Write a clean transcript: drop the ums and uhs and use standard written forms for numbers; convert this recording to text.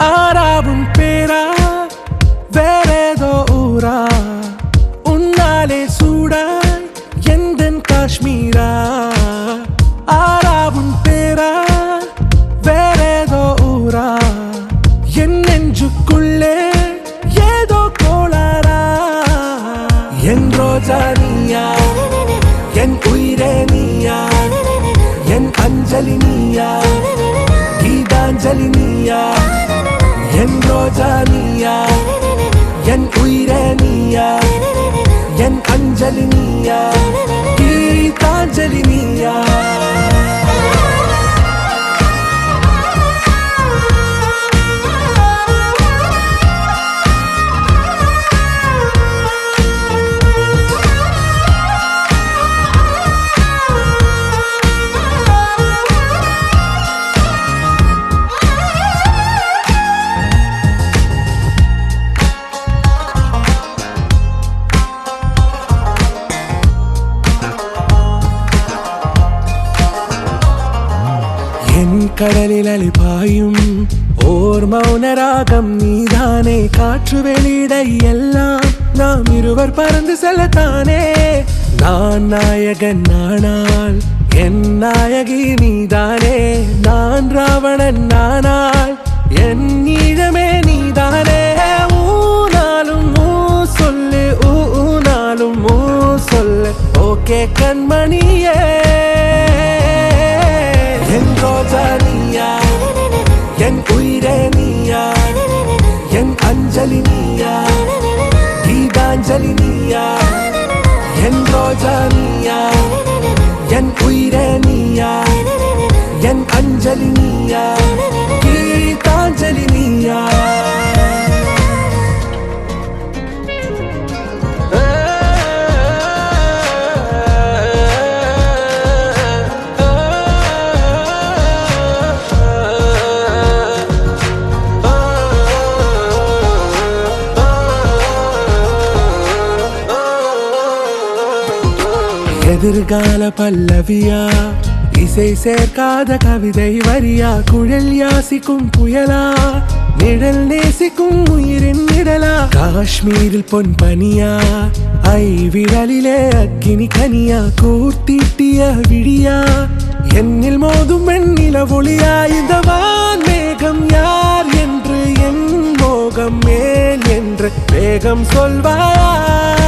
ஆறாவும் பேரா வேறேதோ ஊரா உன்னாலே சூடாய் எந்தன் காஷ்மீரா ஆறாவும் பேரா வேறேதோ ஊரா என் நெஞ்சுக்குள்ளே ஏதோ கோளாரா என் ரோஜா நீயா என் உயிரே நீயா என் அஞ்சலி நீயா கீதாஞ்சலி நீயா என் ரோஜா நீயா என் உயிரே நீயா என் அஞ்சலி நீயா கீதாஞ்சலி நீயா என் கடலில் அலிபாயும் ஓர் மௌனராகம் நீதானே காற்று வெளியிட எல்லாம் நாம் இருவர் பறந்து செல்லத்தானே நான் நாயகன் நானால் என் நாயகி நீதானே நான் ராவணன் நானால் என் ஈழமே நீதானே ஊனாலும் ஊ சொல்லு ஊனாலும் ஊ சொல்லு ஓகே கண்மணியே என் ரோஜா நீயா என் உயிரே நீயா என் அஞ்சலி நீயா கீதாஞ்சலி நீயா என் ரோஜா நீயா என் உயிரே நீயா என் அஞ்சலி நீயா கீதாஞ்சலி நீயா எதிர்கால பல்லவியா இசை சேர்க்காத கவிதை வரியா குழல் யாசிக்கும் புயலா நிழல் நேசிக்கும் உயிரின் நிழலா காஷ்மீரில் பொன் பனியா ஐ விரலிலே அக்கினி கனியா கூர்த்தீட்டிய விழியா என்னில் மோதும் வெண்ணில ஒளியா இந்த வான் மேகம் யார் என்று என் மோகம் மேல் என்று வேகம் சொல்வாயா